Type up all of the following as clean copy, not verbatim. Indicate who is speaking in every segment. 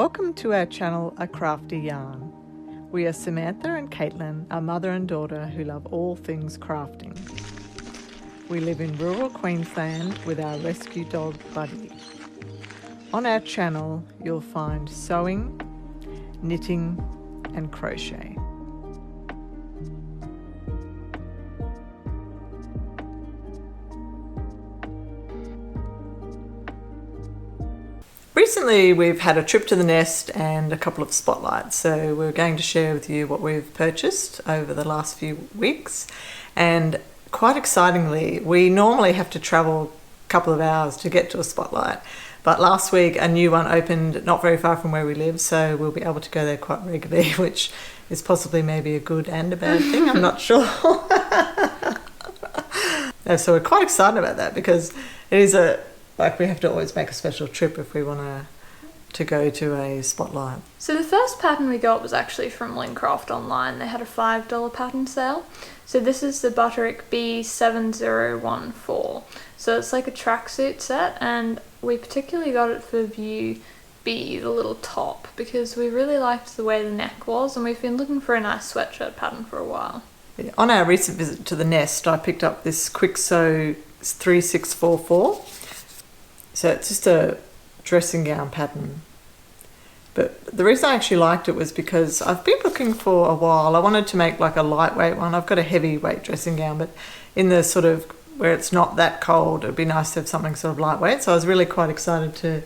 Speaker 1: Welcome to our channel, A Crafty Yarn. We are Samantha and Caitlin, a mother and daughter who love all things crafting. We live in rural Queensland with our rescue dog, Buddy. On our channel, you'll find sewing, knitting, and crochet. Recently we've had a trip to the nest and a couple of spotlights, so we're going to share with you what we've purchased over the last few weeks. And quite excitingly, we normally have to travel a couple of hours to get to a spotlight, but last week a new one opened not very far from where we live, so we'll be able to go there quite regularly, which is possibly maybe a good and a bad thing, I'm not sure. So we're quite excited about that because it is we have to always make a special trip if we want to go to a spotlight.
Speaker 2: So the first pattern we got was actually from Lincraft online. They had a $5 pattern sale. So this is the Butterick B7014. So it's like a tracksuit set, and we particularly got it for view B, the little top, because we really liked the way the neck was, and we've been looking for a nice sweatshirt pattern for a while.
Speaker 1: On our recent visit to the nest, I picked up this Quick Sew 3644. So it's just a dressing gown pattern. But the reason I actually liked it was because I've been looking for a while. I wanted to make like a lightweight one. I've got a heavyweight dressing gown, but in the sort of where it's not that cold, it'd be nice to have something sort of lightweight. So I was really quite excited to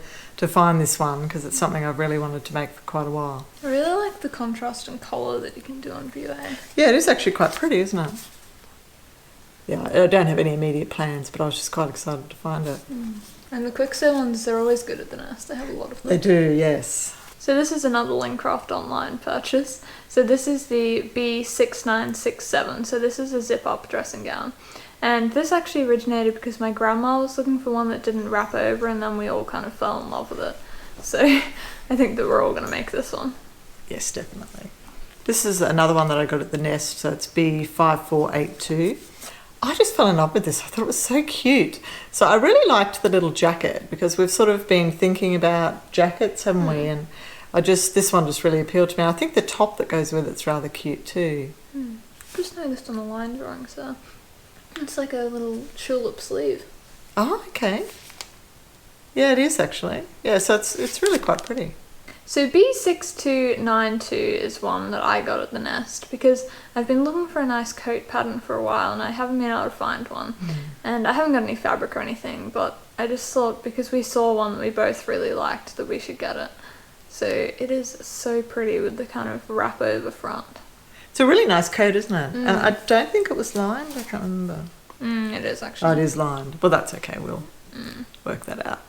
Speaker 1: find this one because it's something I've really wanted to make for quite a while.
Speaker 2: I really like the contrast and colour that you can do on view A.
Speaker 1: Yeah, it is actually quite pretty, isn't it? Yeah, I don't have any immediate plans, but I was just quite excited to find it.
Speaker 2: And the Quick Sew ones, they're always good at the nest. They have a lot of them.
Speaker 1: They do, yes.
Speaker 2: So this is another Lincraft online purchase. So this is the B6967. So this is a zip-up dressing gown. And this actually originated because my grandma was looking for one that didn't wrap over, and then we all kind of fell in love with it. So I think that we're all going to make this one.
Speaker 1: Yes, definitely. This is another one that I got at the nest. So it's B5482. I just fell in love with this. I thought it was so cute. So I really liked the little jacket because we've sort of been thinking about jackets, haven't we? And this one just really appealed to me. I think the top that goes with it's rather cute too.
Speaker 2: Just noticed on the line drawings there. It's like a little tulip sleeve.
Speaker 1: Oh, okay. Yeah, it is actually. Yeah, so it's really quite pretty.
Speaker 2: So B6292 is one that I got at the nest because I've been looking for a nice coat pattern for a while and I haven't been able to find one. And I haven't got any fabric or anything, but I just thought because we saw one that we both really liked that we should get it. So it is so pretty with the kind of wrap over front. It's a
Speaker 1: really nice coat, isn't it? And I don't think it was lined, I can't remember.
Speaker 2: It is actually.
Speaker 1: Oh, it is lined. Well, that's okay, we'll work that out.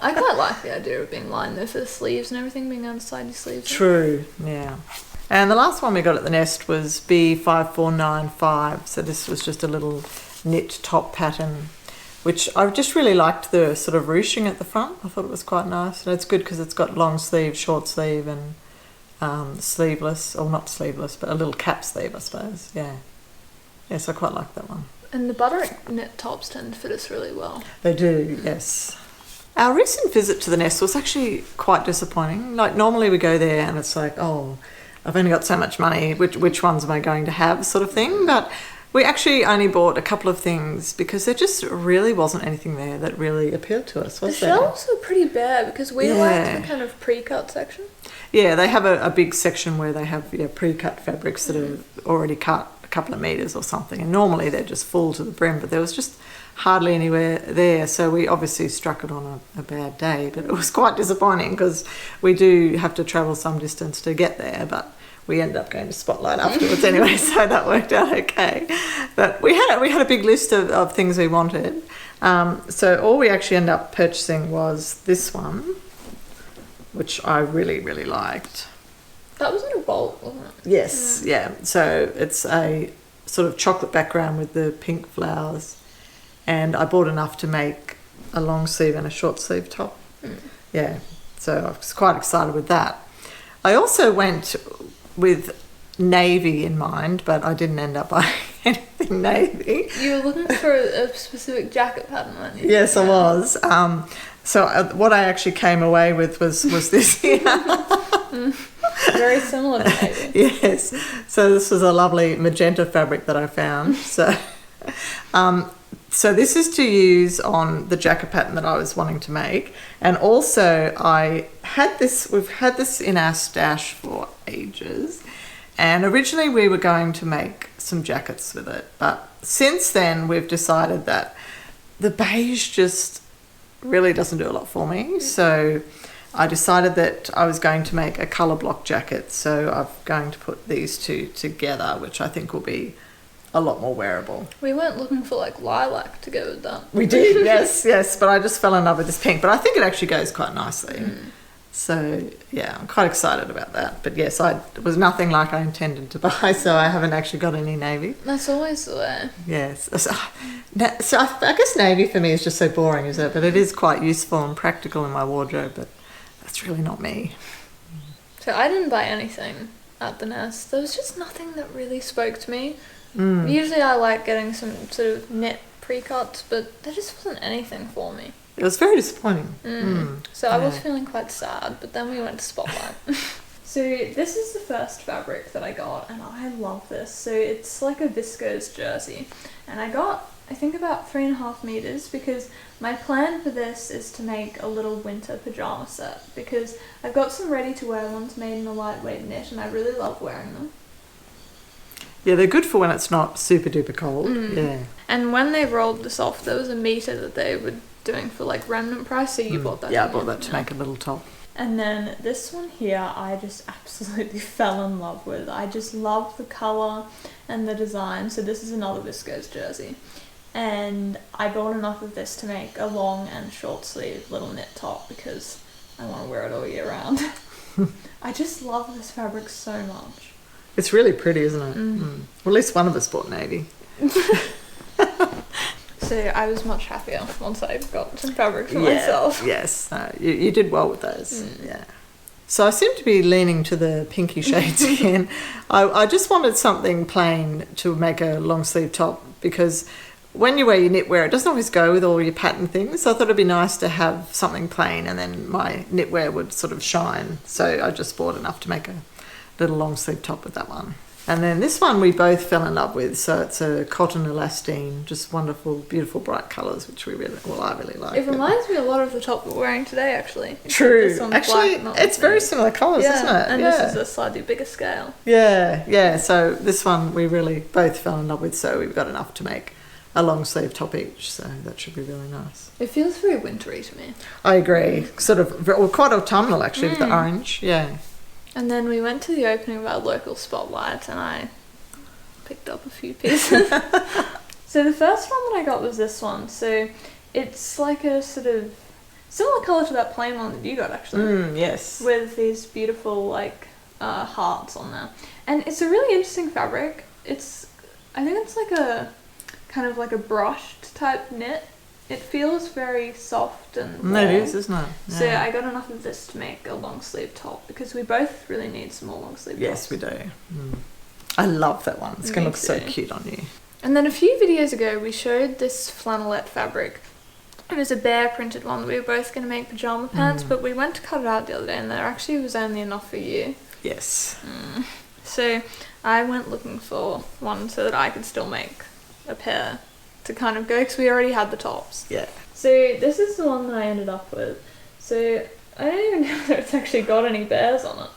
Speaker 2: I quite like the idea of being lined though for the sleeves and everything, being down the side of your sleeves.
Speaker 1: True, yeah. And the last one we got at the nest was B5495. So this was just a little knit top pattern, which I just really liked the sort of ruching at the front. I thought it was quite nice. And it's good because it's got long sleeve, short sleeve and sleeveless, or not sleeveless, but a little cap sleeve, I suppose. Yeah. Yes, I quite like that one.
Speaker 2: And the Butterick knit tops tend to fit us really well.
Speaker 1: They do, yes. Our recent visit to the nest was actually quite disappointing. Like normally we go there and it's like, oh, I've only got so much money, which ones am I going to have sort of thing. But we actually only bought a couple of things because there just really wasn't anything there that really appealed to us, was there?
Speaker 2: The shelves were pretty bare because we liked the kind of pre-cut section.
Speaker 1: Yeah, they have a big section where they have pre-cut fabrics that are already cut a couple of meters or something, and normally they're just full to the brim, but there was just hardly anywhere there, so we obviously struck it on a bad day, but it was quite disappointing because we do have to travel some distance to get there, but we ended up going to Spotlight afterwards anyway, so that worked out okay. But we had a big list of things we wanted, so all we actually ended up purchasing was this one, which I really, really liked.
Speaker 2: That was in a bolt, wasn't it?
Speaker 1: Yes, yeah. So it's a sort of chocolate background with the pink flowers. And I bought enough to make a long sleeve and a short sleeve top. Yeah, so I was quite excited with that. I also went with navy in mind, but I didn't end up buying anything navy.
Speaker 2: You were looking for a specific jacket pattern, weren't you?
Speaker 1: Yes, I was. So what I actually came away with was this here.
Speaker 2: Very similar to Navy.
Speaker 1: Yes. So this was a lovely magenta fabric that I found. So, so this is to use on the jacket pattern that I was wanting to make. And also we've had this in our stash for ages. And originally we were going to make some jackets with it. But since then we've decided that the beige just really doesn't do a lot for me. So I decided that I was going to make a colour block jacket. So I'm going to put these two together, which I think will be a lot more wearable.
Speaker 2: We weren't looking for like lilac to go with that.
Speaker 1: We did, yes, but I just fell in love with this pink. But I think it actually goes quite nicely. So yeah, I'm quite excited about that. But yes, it was nothing like I intended to buy, so I haven't actually got any navy.
Speaker 2: That's always the way.
Speaker 1: Yes. So I guess navy for me is just so boring, is it? But it is quite useful and practical in my wardrobe, but that's really not me.
Speaker 2: So I didn't buy anything at the nest. There was just nothing that really spoke to me. Usually I like getting some sort of knit pre-cuts, but there just wasn't anything for me.
Speaker 1: It was very disappointing.
Speaker 2: So I was feeling quite sad, but then we went to Spotlight. So this is the first fabric that I got, and I love this. So it's like a viscose jersey, and I got, I think, about 3.5 meters, because my plan for this is to make a little winter pajama set, because I've got some ready to wear ones made in a lightweight knit, and I really love wearing them.
Speaker 1: Yeah, they're good for when it's not super duper cold. Yeah.
Speaker 2: And when they rolled this off, there was a meter that they were doing for like remnant price, so you bought that.
Speaker 1: Yeah, I bought that to make a little top.
Speaker 2: And then this one here, I just absolutely fell in love with. I just love the colour and the design. So this is another viscose jersey. And I bought enough of this to make a long and short sleeve little knit top, because I want to wear it all year round. I just love this fabric so much.
Speaker 1: It's really pretty, isn't it? Well, at least one of us bought navy.
Speaker 2: So I was much happier once I got some fabric for myself.
Speaker 1: Yes, you did well with those. Yeah. So I seem to be leaning to the pinky shades again. I just wanted something plain to make a long sleeve top, because when you wear your knitwear, it doesn't always go with all your pattern things. So I thought it'd be nice to have something plain, and then my knitwear would sort of shine. So I just bought enough to make a little long sleeve top with that one. And then this one we both fell in love with. So it's a cotton elastine, just wonderful, beautiful, bright colours, which I really like.
Speaker 2: It reminds me a lot of the top we're wearing today, actually.
Speaker 1: True. Actually, it's very similar colours, isn't it?
Speaker 2: And this is a slightly bigger scale.
Speaker 1: Yeah. So this one we really both fell in love with. So we've got enough to make a long sleeve top each. So that should be really nice.
Speaker 2: It feels very wintry to me.
Speaker 1: I agree. Sort of, well, quite autumnal actually with the orange. Yeah.
Speaker 2: And then we went to the opening of our local Spotlight, and I picked up a few pieces. So the first one that I got was this one. So it's like a sort of similar colour to that plain one that you got, actually.
Speaker 1: Yes.
Speaker 2: With these beautiful like hearts on there. And it's a really interesting fabric. I think it's like a kind of like a brushed type knit. It feels very soft and warm.
Speaker 1: It is, isn't it? Yeah.
Speaker 2: So I got enough of this to make a long sleeve top, because we both really need some more long sleeve tops.
Speaker 1: Yes, we do. I love that one. It's going to look so cute on you.
Speaker 2: And then a few videos ago, we showed this flannelette fabric. It was a bear printed one that we were both going to make pajama pants, but we went to cut it out the other day, and there actually was only enough for you.
Speaker 1: Yes.
Speaker 2: So I went looking for one so that I could still make a pair to kind of go, because we already had the tops.
Speaker 1: Yeah.
Speaker 2: So this is the one that I ended up with. So I don't even know if it's actually got any bears on it.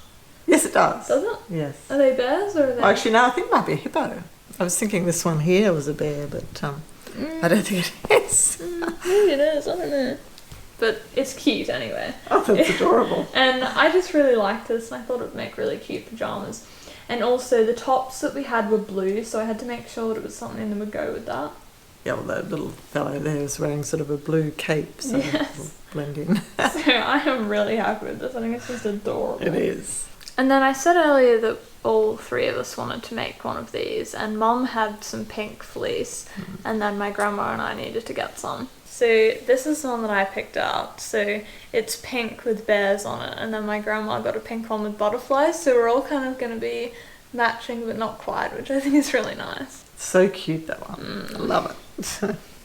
Speaker 1: Yes, it does.
Speaker 2: Does it?
Speaker 1: Yes.
Speaker 2: Are they bears or are they...
Speaker 1: Actually, no, I think it might be a hippo. I was thinking this one here was a bear, but I don't think it is.
Speaker 2: Maybe it is, I don't know. But it's cute anyway.
Speaker 1: Oh, that's adorable.
Speaker 2: And I just really liked this, and I thought it would make really cute pajamas. And also the tops that we had were blue, so I had to make sure that it was something that would go with that.
Speaker 1: Yeah, well, that little fellow there is wearing sort of a blue cape, so it'll blend in.
Speaker 2: So I am really happy with this. I think it's just adorable.
Speaker 1: It is.
Speaker 2: And then I said earlier that all three of us wanted to make one of these, and Mum had some pink fleece, and then my grandma and I needed to get some. So this is the one that I picked out. So it's pink with bears on it, and then my grandma got a pink one with butterflies, so we're all kind of going to be matching but not quite, which I think is really nice.
Speaker 1: So cute, that one. I love it.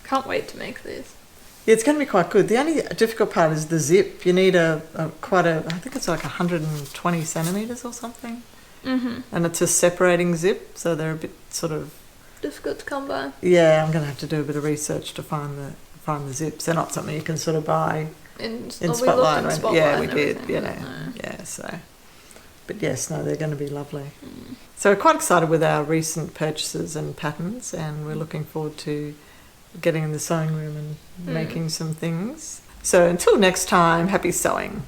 Speaker 2: Can't wait to make these.
Speaker 1: Yeah, it's going to be quite good. The only difficult part is the zip. You need I think it's like 120 centimetres or something.
Speaker 2: Mm-hmm.
Speaker 1: And it's a separating zip, so they're a bit sort of...
Speaker 2: Difficult to come by.
Speaker 1: Yeah, I'm going to have to do a bit of research to find the zips. They're not something you can sort of buy in Spotlight. Yeah, we did. Yeah, so... But yes, no, they're going to be lovely.
Speaker 2: Mm.
Speaker 1: So we're quite excited with our recent purchases and patterns, and we're looking forward to getting in the sewing room and making some things. So until next time, happy sewing.